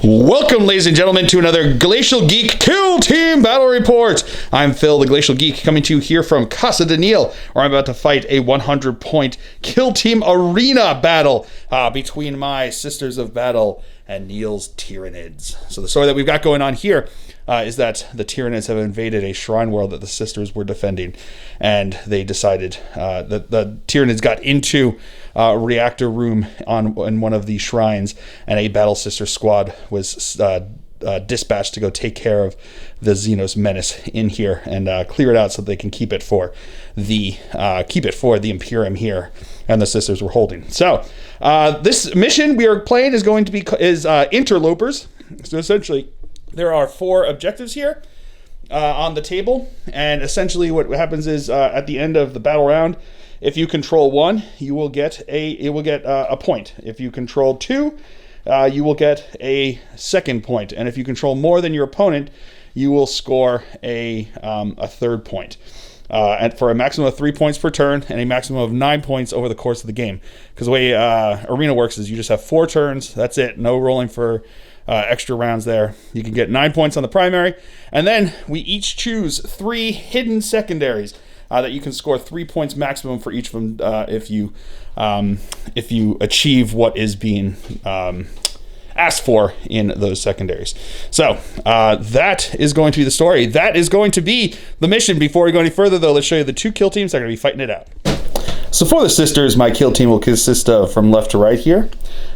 Welcome, ladies and gentlemen, to another Glacial Geek Kill Team Battle Report. I'm Phil, the Glacial Geek, coming to you here from Casa de Neil, where I'm about to fight a 100-point Kill Team arena battle between my Sisters of Battle and Neil's Tyranids. So the story that we've got going on here is that the Tyranids have invaded a shrine world that the Sisters were defending, and they decided that the Tyranids got into a reactor room in one of the shrines, and a Battle Sister squad was dispatched to go take care of the xenos menace in here and clear it out so they can keep it for the Imperium here, and the Sisters were holding. So this mission we are playing is going to be interlopers. So essentially, there are 4 objectives here on the table, and essentially what happens is at the end of the battle round, if you control 1, you will get a point. If you control 2, you will get a second point, and if you control more than your opponent, you will score a third point. And for a maximum of 3 points per turn and a maximum of 9 points over the course of the game. Because the way Arena works is you just have 4 turns. That's it. No rolling for extra rounds there. You can get 9 points on the primary, and then we each choose 3 hidden secondaries that you can score 3 points maximum for each of them if you achieve what is being asked for in those secondaries. So that is going to be the story. That is going to be the mission. Before we go any further, though, let's show you the 2 kill teams that are going to be fighting it out. So for the Sisters, my kill team will consist of, from left to right here,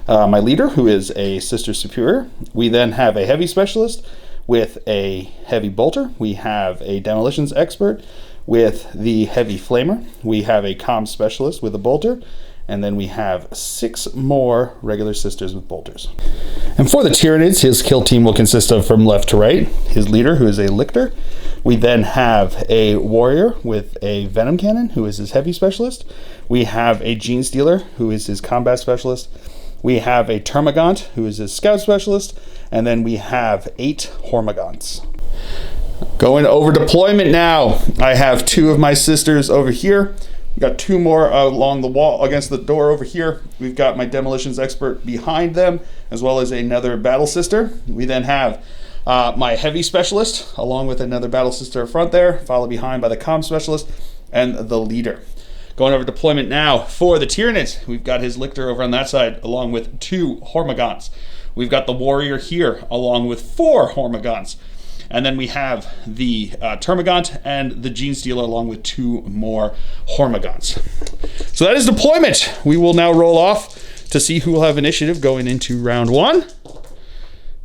my leader, who is a Sister Superior. We then have a Heavy Specialist with a Heavy Bolter. We have a Demolitions Expert with the Heavy Flamer. We have a Comm Specialist with a Bolter. And then we have 6 more regular Sisters with bolters. And for the Tyranids, his kill team will consist of, from left to right, his leader, who is a Lictor. We then have a Warrior with a Venom Cannon, who is his Heavy Specialist. We have a Gene Stealer, who is his Combat Specialist. We have a Termagant, who is his Scout Specialist. And then we have 8 Hormagaunts. Going over deployment now. I have 2 of my Sisters over here. We've got 2 more along the wall against the door over here. We've got my Demolitions Expert behind them, as well as another Battle Sister. We then have my Heavy Specialist, along with another Battle Sister up front there, followed behind by the Comm Specialist and the leader. Going over deployment now for the Tyranids. We've got his Lictor over on that side, along with 2 Hormagaunts. We've got the Warrior here, along with 4 Hormagaunts. And then we have the Termagant and the Gene Stealer, along with 2 more Hormagaunts. So that is deployment. We will now roll off to see who will have initiative going into round 1.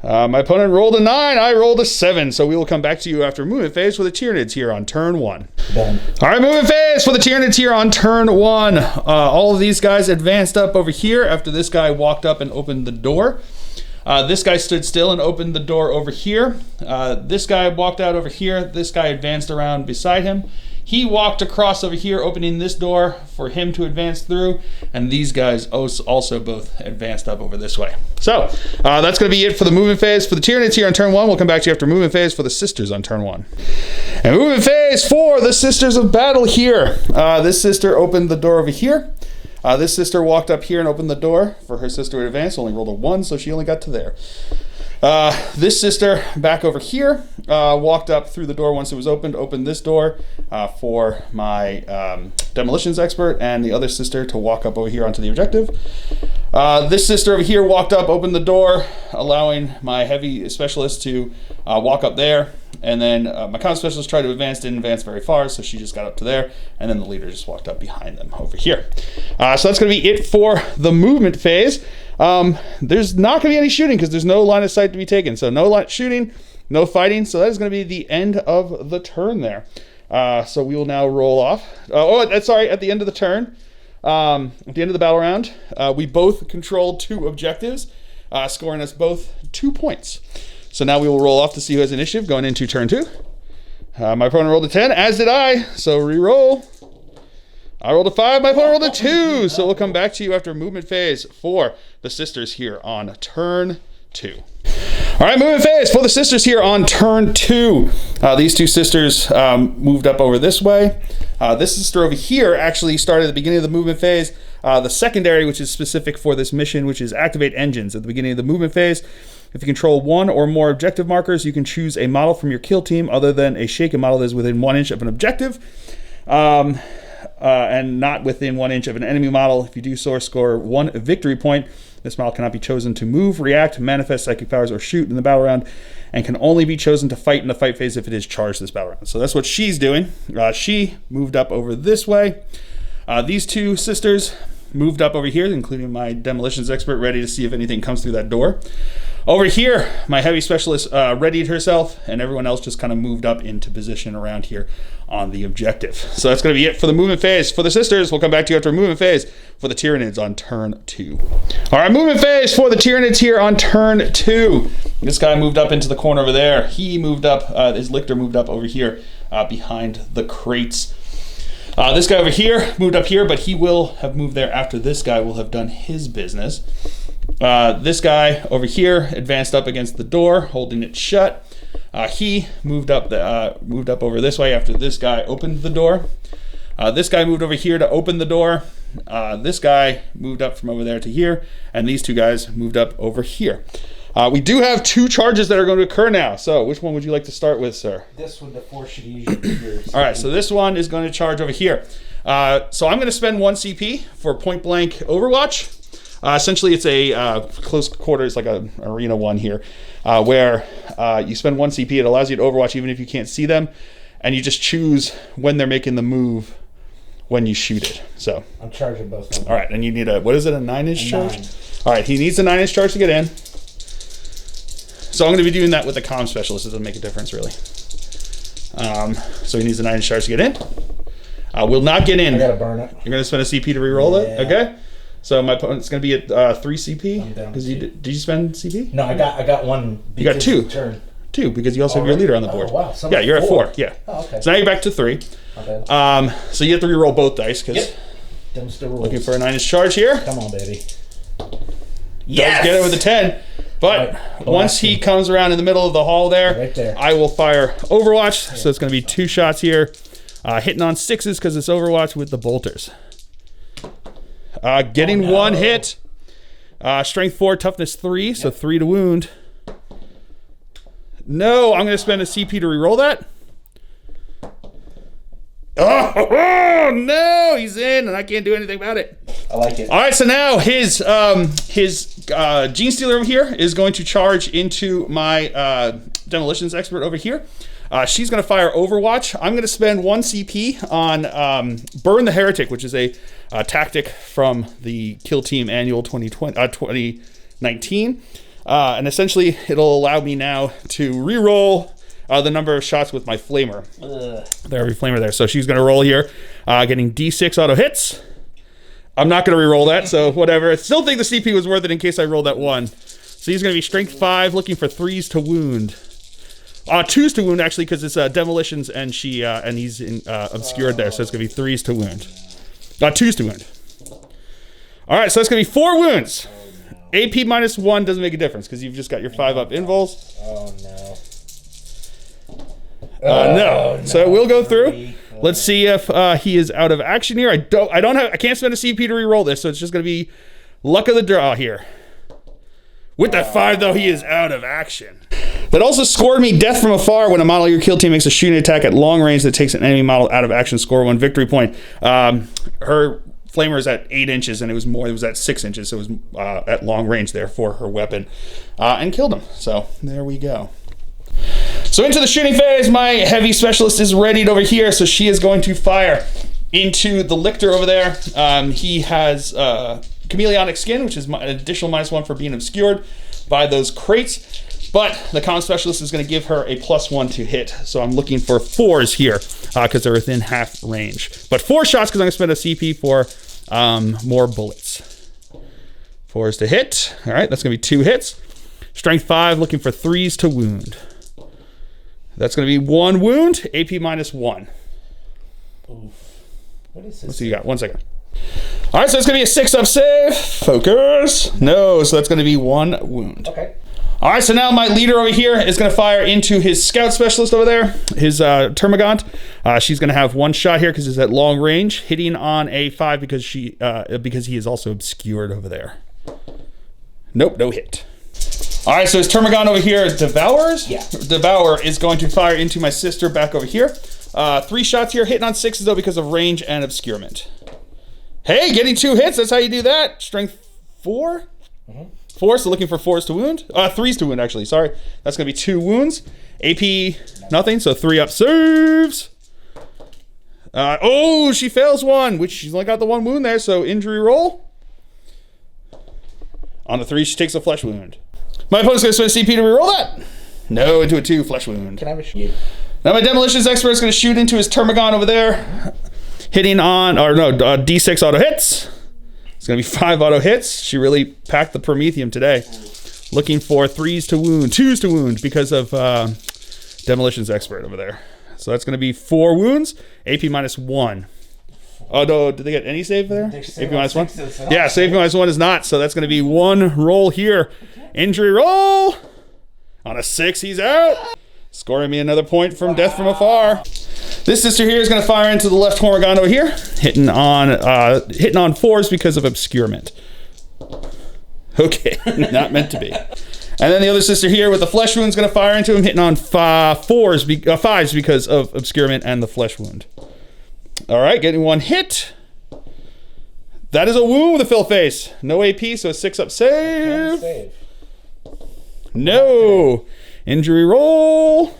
My opponent rolled a 9. I rolled a 7. So we will come back to you after movement phase for the Tyranids here on turn 1. Boom. All right, movement phase for the Tyranids here on turn 1. All of these guys advanced up over here after this guy walked up and opened the door. This guy stood still and opened the door over here. This guy walked out over here. This guy advanced around beside him. He walked across over here, opening this door for him to advance through. And these guys also both advanced up over this way. So that's going to be it for the movement phase for the Tyranids here on turn 1. We'll come back to you after movement phase for the Sisters on turn 1. And movement phase for the Sisters of Battle here. This sister opened the door over here. This sister walked up here and opened the door for her sister to advance. Only rolled a 1, so she only got to there. This sister back over here walked up through the door once it was opened this door for my Demolitions Expert, and the other sister to walk up over here onto the objective. This sister over here walked up, opened the door, allowing my Heavy Specialist to walk up there. And then my Comm Specialist tried to advance, didn't advance very far, so she just got up to there. And then the leader just walked up behind them over here. So that's going to be it for the movement phase. There's not going to be any shooting because there's no line of sight to be taken. So no shooting, no fighting. So that is going to be the end of the turn there. So we will now roll off. At the end of the turn, at the end of the battle round, we both controlled 2 objectives, scoring us both 2 points. So now we will roll off to see who has initiative going into turn 2. My opponent rolled a 10, as did I. So re-roll. I rolled a 5, my opponent rolled a 2. So we'll come back to you after movement phase for the Sisters here on turn 2. All right, movement phase for the Sisters here on turn 2. These 2 sisters moved up over this way. This sister over here actually started at the beginning of the movement phase. The secondary, which is specific for this mission, which is activate engines at the beginning of the movement phase. If you control one or more objective markers, you can choose a model from your kill team other than a shaken model that is within 1 inch of an objective, and not within 1 inch of an enemy model. If you do so, score 1 victory point. This model cannot be chosen to move, react, manifest psychic powers, or shoot in the battle round, and can only be chosen to fight in the fight phase if it is charged this battle round. So that's what she's doing. She moved up over this way. These two sisters moved up over here, including my demolitions expert, ready to see if anything comes through that door. Over here, my heavy specialist readied herself, and everyone else just kind of moved up into position around here on the objective. So that's going to be it for the movement phase. For the sisters, we'll come back to you after movement phase for the Tyranids on turn 2. All right, movement phase for the Tyranids here on turn 2. This guy moved up into the corner over there. He moved up, his lictor moved up over here behind the crates. This guy over here moved up here, but he will have moved there after this guy will have done his business. This guy over here advanced up against the door, holding it shut. He moved up over this way after this guy opened the door. This guy moved over here to open the door. This guy moved up from over there to here, and these two guys moved up over here. We do have 2 charges that are going to occur now. So which one would you like to start with, sir? This one, the 4 should use your All right, so this one is going to charge over here. So I'm going to spend 1 CP for point blank Overwatch. Essentially, it's a close quarters, like an arena one here, where you spend 1 CP. It allows you to Overwatch even if you can't see them, and you just choose when they're making the move when you shoot it. So I'm charging both of them. All right, and you need a, what is it, a 9-inch charge? All right, he needs a 9-inch charge to get in. So I'm going to be doing that with the comm specialist. It doesn't make a difference, really. So he needs a 9-inch charge to get in. Will not get in. I got to burn it. You're going to spend a CP to reroll it? Okay. So my opponent's going to be at 3 CP. I'm down. Because did you spend CP? No, I got 1. You got 2. Turn. 2 because you also have your leader on the board. Oh, wow. So yeah, you're 4. at 4. Yeah. Oh, okay. So now you're back to 3. Okay. So you have to reroll both dice because looking for a 9-inch charge here. Come on, baby. Yes. Does get it with a 10. But once he comes around in the middle of the hall there, I will fire Overwatch. So it's going to be 2 shots here. Hitting on 6s because it's Overwatch with the bolters. Getting 1 hit. Strength 4, toughness 3, so 3 to wound. No, I'm going to spend a CP to reroll that. Oh, no, he's in, and I can't do anything about it. I like it. All right, so now his Gene Stealer over here is going to charge into my demolitions expert over here. She's going to fire Overwatch. I'm going to spend 1 CP on Burn the Heretic, which is a tactic from the Kill Team Annual 2019. And essentially, it'll allow me now to re-roll the number of shots with my Flamer. Every Flamer there. So she's going to roll here, getting D6 auto hits. I'm not going to re-roll that, so whatever. I still think the CP was worth it in case I rolled that 1. So he's going to be Strength 5, looking for 3s to wound. 2s to wound, actually, because it's demolitions, and he's obscured there, so it's going to be 3s to wound. 2s to wound. All right, so it's going to be 4 wounds. AP -1 doesn't make a difference, because you've just got your 5-up invols. Oh, no. No. So it will go through. Let's see if he is out of action here. I can't spend a CP to reroll this, so it's just going to be luck of the draw here. With that 5, though, he is out of action. That also scored me death from afar when a model of your kill team makes a shooting attack at long range that takes an enemy model out of action. Score 1 victory point. Her Flamer is at 8 inches, and it was at 6 inches, so it was at long range there for her weapon, and killed him. So there we go. So into the shooting phase, my heavy specialist is readied over here, so she is going to fire into the lictor over there. He has chameleonic skin, which is an additional -1 for being obscured by those crates. But the comm specialist is going to give her a +1 to hit. So I'm looking for 4s here because they're within half range. But 4 shots because I'm going to spend a CP for more bullets. 4s to hit. All right, that's going to be 2 hits. Strength 5, looking for 3s to wound. That's going to be 1 wound, AP -1. Oof. What is this? Let's see, you got 1 second. All right, so it's going to be a 6-up save. Focus. No, so that's going to be 1 wound. Okay. All right, so now my leader over here is going to fire into his scout specialist over there, his Termagant. She's going to have 1 shot here because it's at long range, hitting on a 5 because he is also obscured over there. Nope, no hit. All right, so his Termagant over here devours. Yeah. Devour is going to fire into my sister back over here. 3 shots here, hitting on 6s though because of range and obscurement. Hey, getting 2 hits. That's how you do that. Strength 4. 4, so looking for 4s to wound. 3s to wound actually. Sorry, that's gonna be 2 wounds. AP nothing, so 3 up saves. Oh, she fails 1, which she's only got the 1 wound there. So injury roll. On the 3, she takes a flesh wound. My opponent's going to spend CP to reroll that. No, into a 2 flesh wound. Can I have a shoot? Now my demolitions expert is going to shoot into his Termagant over there, hitting on, or no, D6 auto hits. It's going to be 5 auto hits. She really packed the Prometheum today. Looking for 3s to wound, 2s to wound because of demolitions expert over there. So that's going to be 4 wounds. AP -1. Oh no, did they get any save there? AP -1? Yeah, so AP -1 is not, so that's going to be 1 roll here. Injury roll! On a 6, he's out. Scoring me another point from death from afar. This sister here is going to fire into the left Hormigond over here, hitting on 4s because of obscurement. Okay, not meant to be. And then the other sister here with the flesh wound is going to fire into him, hitting on 5s because of obscurement and the flesh wound. All right, getting 1 hit. That is a wound with a fill face. No AP, so a 6 up save. No. Injury roll.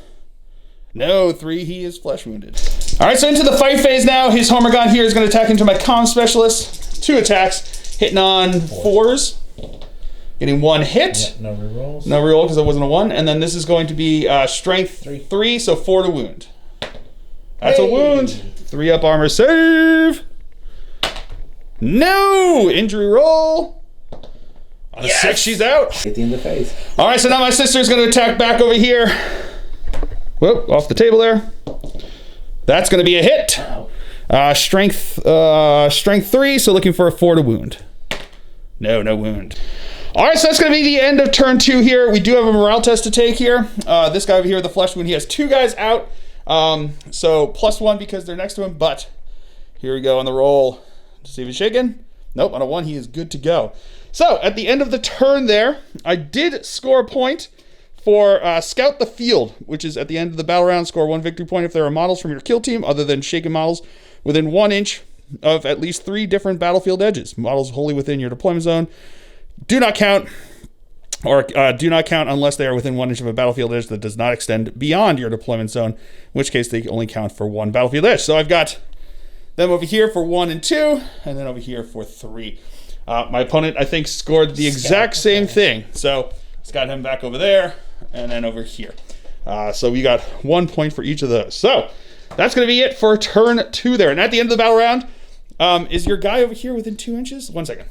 No, 3, he is flesh wounded. All right, so into the fight phase now. His Hormigond here is going to attack into my comm specialist. 2 attacks, hitting on 4s. Getting 1 hit. Yeah, no rerolls. No reroll because it wasn't a 1. And then this is going to be strength 3, so 4 to wound. That's a wound. 3 up armor save. No! Injury roll. On a 6, she's out. At the end of the phase. All right, so now my sister is going to attack back over here. Whoop, off the table there. That's going to be a hit. Strength 3, so looking for a 4 to wound. No wound. All right, so that's going to be the end of turn 2 here. We do have a morale test to take here. This guy over here with the flesh wound, he has 2 guys out. So +1 because they're next to him, but here we go on the roll. See if he's shaking. Nope, on a 1, he is good to go. So at the end of the turn there, I did score a point for Scout the Field, which is at the end of the battle round, score 1 victory point if there are models from your kill team other than shaken models within 1 inch of at least 3 different battlefield edges. Models wholly within your deployment zone do not count, or do not count unless they are within 1 inch of a battlefield edge that does not extend beyond your deployment zone, in which case they only count for 1 battlefield edge. So I've got them over here for 1 and 2, and then over here for 3. My opponent, I think, scored the exact same thing. So it's got him back over there, and then over here. So we got 1 point for each of those. So that's going to be it for turn 2 there. And at the end of the battle round, is your guy over here within 2 inches? 1 second.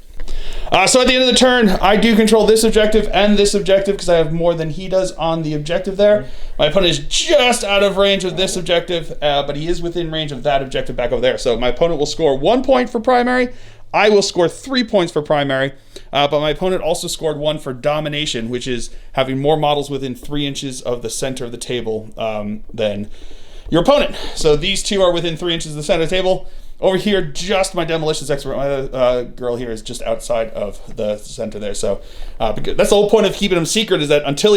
So at the end of the turn, I do control this objective and this objective because I have more than he does on the objective there. My opponent is just out of range of this objective, but he is within range of that objective back over there. So my opponent will score 1 point for primary. I will score 3 points for primary, but my opponent also scored 1 for domination, which is having more models within 3 inches of the center of the table than your opponent. So these 2 are within 3 inches of the center of the table. Over here, just my demolitions expert, my girl here is just outside of the center there. So because that's the whole point of keeping him secret, is that until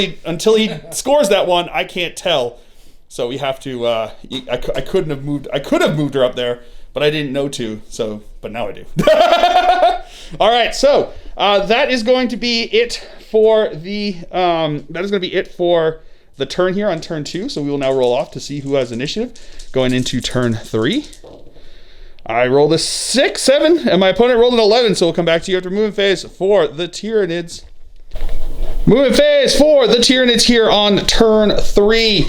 he scores that 1, I can't tell. So we have to. I could have moved her up there, but I didn't know to. So, but now I do. All right. So that is going to be it for the. That is going to be it for the turn here on turn 2. So we will now roll off to see who has initiative going into turn 3. I rolled a 6, 7, and my opponent rolled an 11, so we'll come back to you after movement phase for the Tyranids. Movement phase for the Tyranids here on turn 3.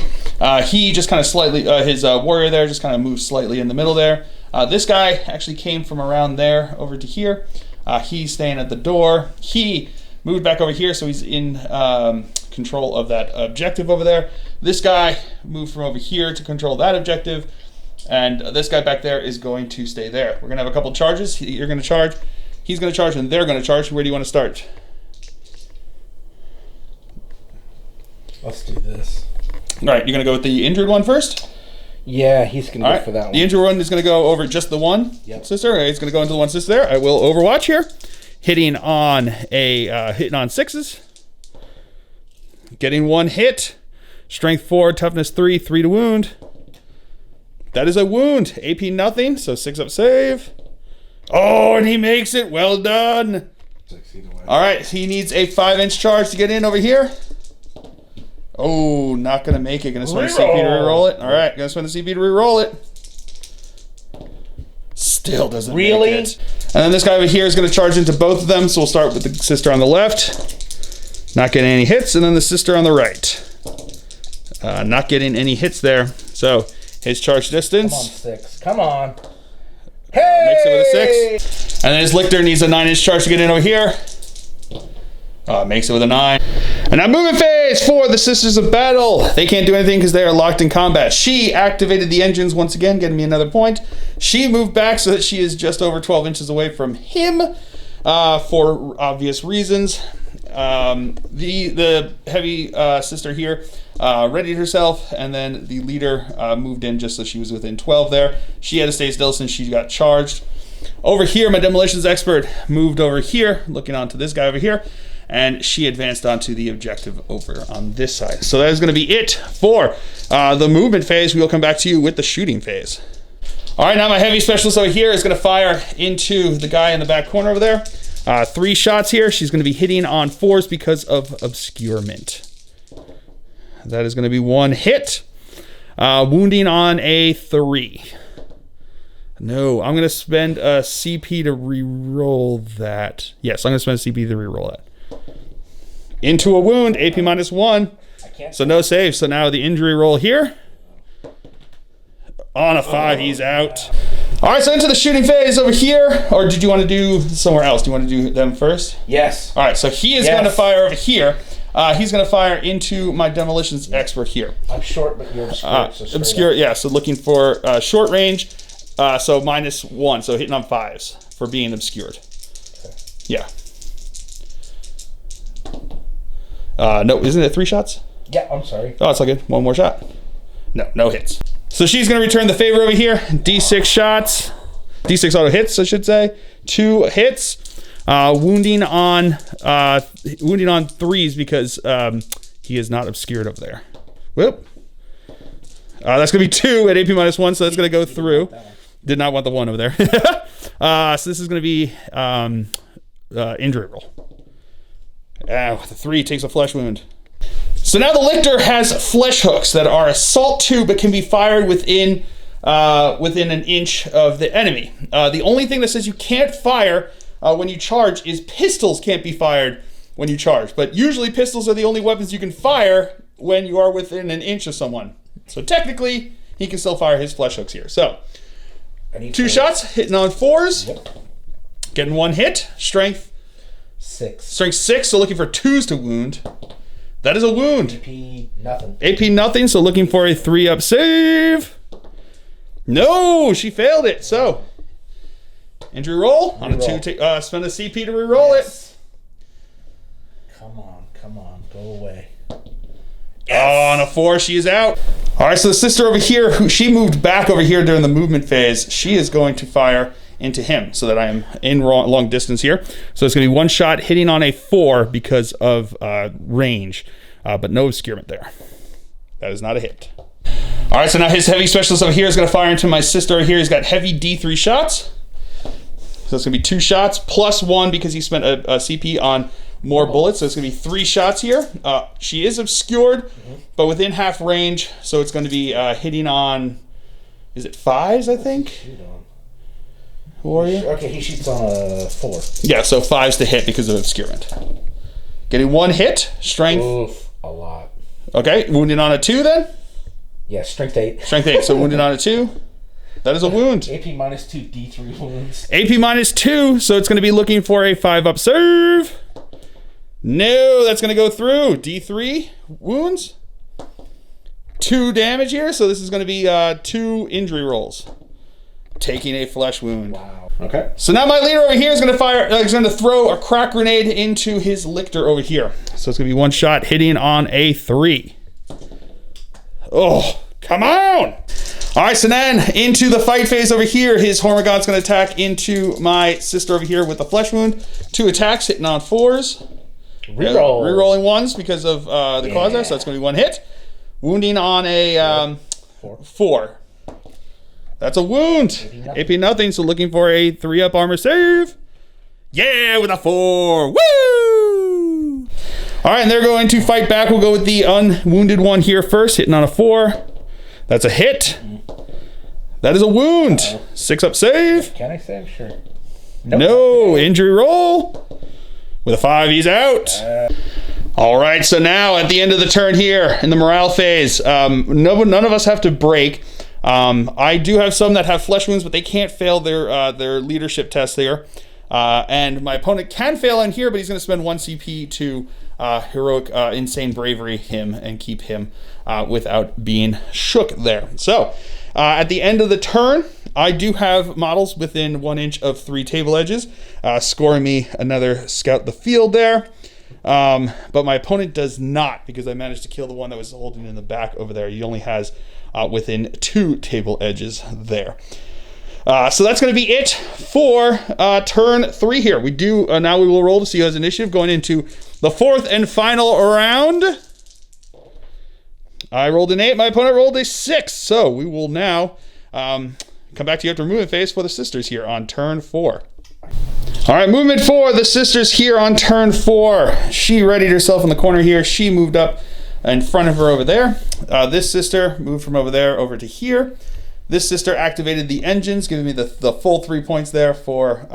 He just kind of slightly, his warrior there just kind of moved slightly in the middle there. This guy actually came from around there over to here. He's staying at the door. He moved back over here, so he's in control of that objective over there. This guy moved from over here to control that objective. And this guy back there is going to stay there. We're going to have a couple charges. You're going to charge, he's going to charge, and they're going to charge. Where do you want to start? Let's do this. All right, you're going to go with the injured one first? Yeah, he's going to go for that one. The injured one is going to go over just the one sister. Okay, he's going to go into the one sister there. I will overwatch here. Hitting on 6s. Getting one hit. Strength 4, toughness 3, 3 to wound. That is a wound. AP nothing, so 6 up save. Oh, and he makes it. Well done. All right, he needs a 5-inch charge to get in over here. Oh, not going to make it. Going to spend a CP to reroll it. All right, going to spend a CP to reroll it. Still doesn't make it. And then this guy over here is going to charge into both of them. So we'll start with the sister on the left. Not getting any hits. And then the sister on the right. Not getting any hits there. So his charge distance. Come on, 6. Come on. Hey! Makes it with a 6. And then his lictor needs a 9-inch charge to get in over here. Makes it with a 9. And now movement phase for the Sisters of Battle. They can't do anything because they are locked in combat. She activated the engines once again, getting me another point. She moved back so that she is just over 12 inches away from him for obvious reasons. The heavy sister here readied herself, and then the leader moved in just so she was within 12 there. She had to stay still since she got charged. Over here, my demolitions expert moved over here, looking onto this guy over here, and she advanced onto the objective over on this side. So that is going to be it for the movement phase. We will come back to you with the shooting phase. All right, now my heavy specialist over here is going to fire into the guy in the back corner over there. 3 shots here. She's going to be hitting on 4s because of obscurement. That is going to be 1 hit. Wounding on a 3. No, I'm going to spend a CP to re-roll that. Yes, I'm going to spend a CP to re-roll that. Into a wound, AP -1. So no save. So now the injury roll here. On a 5, he's out. All right, so into the shooting phase over here. Or did you want to do somewhere else? Do you want to do them first? Yes. All right, so he is going to fire over here. He's going to fire into my demolitions expert here. I'm short, but you're obscure. So obscure, yeah. So looking for short range. So -1. So hitting on 5s for being obscured. Okay. Yeah. No, isn't it 3 shots? Yeah, I'm sorry. Oh, it's all good. 1 more shot. No hits. So she's going to return the favor over here. D6 shots. D6 auto hits, I should say. 2 hits. Wounding on 3s because he is not obscured over there. Whoop. That's going to be 2 at AP -1, so that's going to go through. Did not want the 1 over there. So this is going to be injury roll. The 3 takes a flesh wound. So now the lictor has flesh hooks that are assault 2 but can be fired within an inch of the enemy. The only thing that says you can't fire when you charge is pistols can't be fired when you charge. But usually pistols are the only weapons you can fire when you are within an inch of someone. So technically, he can still fire his flesh hooks here. So 2 shots, hitting on 4s. Yep. Getting 1 hit. Strength 6. Strength 6, so looking for 2s to wound. That is a wound. AP nothing. AP nothing, so looking for a 3-up save. No, she failed it. So, injury roll. On a 2, spend a CP to reroll it. Come on, go away. Yes. Oh, on a 4, she is out. All right, so the sister over here, she moved back over here during the movement phase. She is going to fire into him so that I am in long distance here. So it's going to be 1 shot hitting on a 4 because of range, but no obscurement there. That is not a hit. All right, so now his heavy specialist over here is going to fire into my sister over here. He's got heavy D3 shots. So it's going to be 2 shots plus 1 because he spent a CP on more bullets. So it's going to be 3 shots here. She is obscured, but within half range. So it's going to be hitting on, is it 5s, I think? Warrior? Okay, he shoots on a 4. Yeah, so 5s to hit because of obscurement. Getting 1 hit, strength. Oof, a lot. Okay, wounding on a 2 then? Yeah, strength 8. Strength 8, so wounding on a 2. That is a wound. AP -2, D3 wounds. AP -2, so it's going to be looking for a 5-up serve. No, that's going to go through. D3 wounds. 2 damage here, so this is going to be 2 injury rolls. Taking a flesh wound. Wow. Okay. So now my leader over here is going to fire. He's going to throw a crack grenade into his lictor over here. So it's going to be 1 shot hitting on a 3. Oh, come on! All right, so then into the fight phase over here. His Hormagon's going to attack into my sister over here with a flesh wound. 2 attacks hitting on 4s. Reroll. Rerolling ones because of the claws there, so that's going to be 1 hit. Wounding on a 4. That's a wound. AP nothing, so looking for a 3-up armor save. Yeah, with a 4. Woo! All right, and they're going to fight back. We'll go with the unwounded one here first, hitting on a 4. That's a hit. That is a wound. 6-up save. Can I save? Sure. Nope. No, injury roll. With a 5, he's out. All right, so now at the end of the turn here in the morale phase, none of us have to break. I do have some that have flesh wounds, but they can't fail their leadership test there. And my opponent can fail in here, but he's going to spend 1 CP to heroic insane bravery him and keep him without being shook there. So at the end of the turn, I do have models within 1 inch of 3 table edges, scoring me another scout the field there. But my opponent does not, because I managed to kill the one that was holding in the back over there. He only has within 2 table edges there. So that's going to be it for turn 3 here. We do now we will roll to see who has initiative going into the 4th and final round. I rolled an 8. My opponent rolled a 6. So we will now come back to you after movement phase for the sisters here on turn 4. All right, movement 4. The sisters here on turn 4. She readied herself in the corner here. She moved up in front of her over there. This sister moved from over there over to here. This sister activated the engines, giving me the full 3 points there for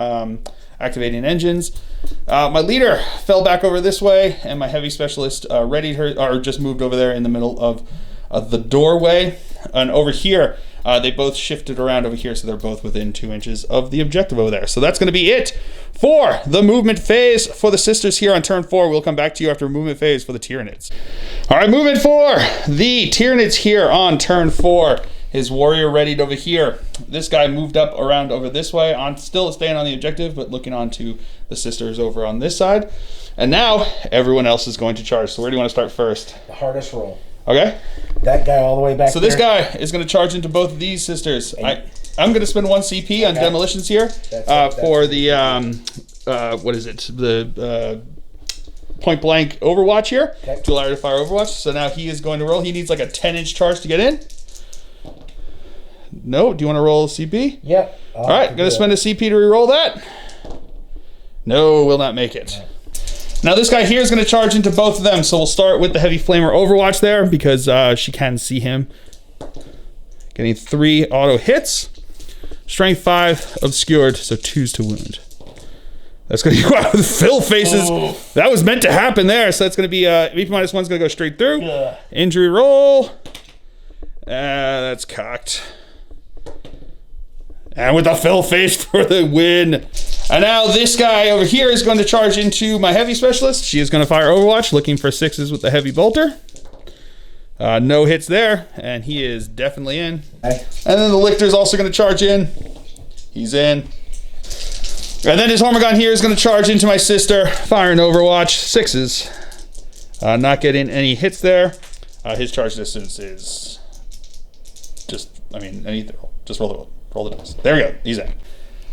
activating engines. My leader fell back over this way, and my heavy specialist readied her, or just moved over there in the middle of the doorway. And over here, they both shifted around over here, so they're both within 2 inches of the objective over there. So that's going to be it for the movement phase for the sisters here on turn 4. We'll come back to you after movement phase for the Tyranids. All right, movement 4. The Tyranids here on turn 4. His warrior readied over here. This guy moved up around over this way, still staying on the objective, but looking onto the sisters over on this side. And now everyone else is going to charge. So where do you want to start first? The hardest roll. Okay. That guy all the way back So this guy is going to charge into both of these sisters. I'm going to spend 1 CP on demolitions here for the, what is it? The point blank overwatch here to allow her to fire overwatch. So now he is going to roll. He needs like a 10-inch charge to get in. No, do you want to roll a CP? Yep. All right, going to spend a CP to re-roll that. No, will not make it. Now this guy here is going to charge into both of them, so we'll start with the heavy flamer overwatch there because she can see him. Getting 3 auto hits. Strength 5 obscured, so 2s to wound. That's going to be wow, the fill faces. Oh. That was meant to happen there, so that's going to be VP -1's going to go straight through. Yeah. Injury roll. That's cocked. And with a fill face for the win. And now this guy over here is going to charge into my heavy specialist. She is going to fire overwatch, looking for 6s with the heavy bolter. No hits there, and he is definitely in. And then the lictor is also going to charge in. He's in. And then his Hormagon here is going to charge into my sister, firing overwatch, 6s. Not getting any hits there. His charge distance is just roll the dice. There we go. He's in.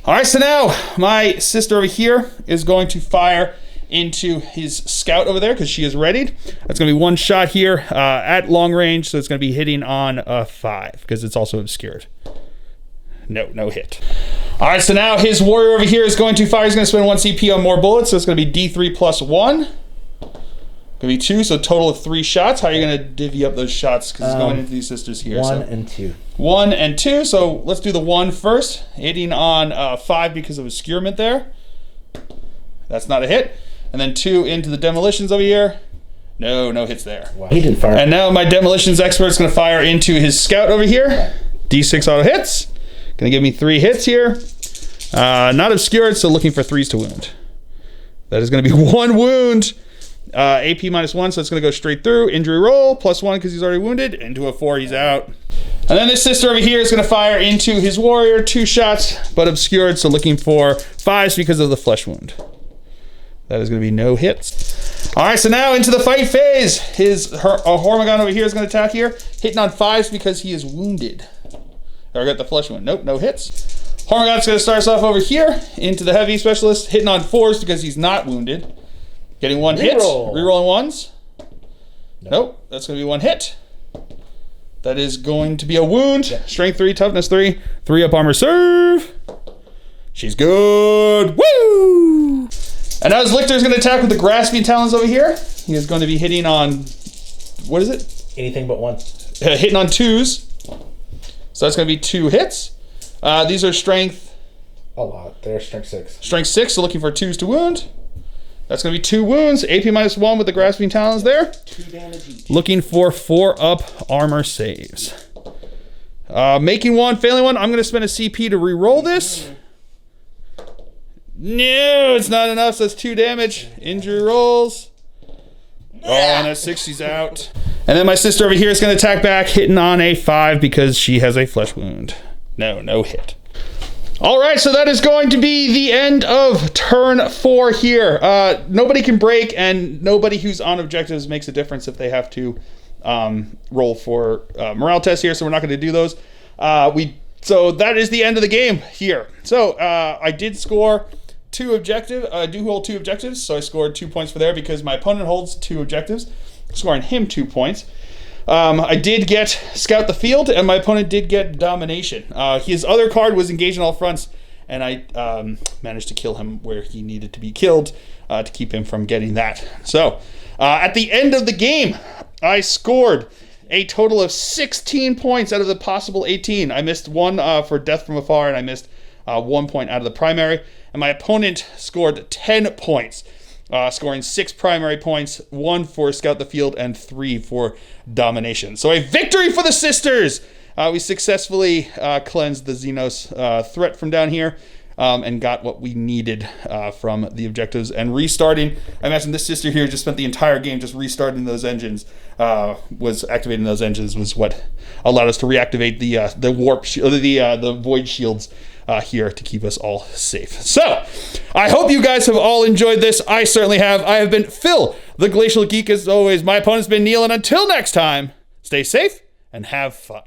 All right, so now my sister over here is going to fire into his scout over there because she is readied. That's going to be 1 shot here at long range, so it's going to be hitting on a 5 because it's also obscured. No hit. All right, so now his warrior over here is going to fire. He's going to spend 1 CP on more bullets, so it's going to be D3 plus 1. Going to be 2, so total of 3 shots. How are you going to divvy up those shots? Because it's going into these sisters here. 1 and 2. 1 and 2, so let's do the 1 first. Hitting on 5 because of obscurement there. That's not a hit. And then 2 into the demolitions over here. No hits there. Wow. He didn't fire. And now my demolitions expert is going to fire into his scout over here. D6 auto hits. Going to give me 3 hits here. Not obscured, so looking for 3s to wound. That is going to be 1 wound. AP -1, so it's going to go straight through. Injury roll, +1 because he's already wounded. Into a 4, he's out. And then this sister over here is going to fire into his warrior. 2 shots, but obscured, so looking for 5s because of the flesh wound. That is going to be no hits. All right, so now into the fight phase. Her Hormagon over here is going to attack here. Hitting on 5s because he is wounded. Or got the flesh wound. Nope, no hits. Hormagon's going to start us off over here into the heavy specialist. Hitting on 4s because he's not wounded. Getting one hit. Reroll. Rerolling ones. Nope. That's going to be one hit. That is going to be a wound. Yeah. Strength 3, toughness 3. 3 up armor serve. She's good. Woo! And now Lictor's going to attack with the grasping talons over here. He is going to be hitting on, what is it? Anything but one. Hitting on 2s. So that's going to be 2 hits. These are strength. A lot. They're strength 6. Strength 6, so looking for 2s to wound. That's going to be 2 wounds. AP -1 with the grasping talons there. 2 damage each. Looking for 4 up armor saves. Making 1, failing 1. I'm going to spend a CP to re-roll this. No, it's not enough, so that's 2 damage. Injury rolls. Oh, and that 60's out. And then my sister over here is going to attack back, hitting on a 5 because she has a flesh wound. No hit. All right, so that is going to be the end of turn 4 here. Nobody can break, and nobody who's on objectives makes a difference if they have to roll for morale tests here, so we're not going to do those. So that is the end of the game here. So I did score 2 objectives. I do hold 2 objectives, so I scored 2 points for there because my opponent holds 2 objectives, scoring him 2 points. I did get Scout the Field, and my opponent did get Domination. His other card was Engage on All Fronts, and I managed to kill him where he needed to be killed to keep him from getting that. So, at the end of the game, I scored a total of 16 points out of the possible 18. I missed 1 for Death from Afar, and I missed 1 point out of the primary. And my opponent scored 10 points. Scoring 6 primary points, 1 for Scout the Field, and 3 for Domination. So a victory for the sisters! We successfully cleansed the Xenos threat from down here and got what we needed from the objectives. And restarting, I imagine this sister here just spent the entire game just restarting those engines, was activating those engines was what allowed us to reactivate the warp, the void shields here to keep us all safe. So, I hope you guys have all enjoyed this. I certainly have. I have been Phil, the Glacial Geek, as always. My opponent's been Neil, and until next time, stay safe and have fun.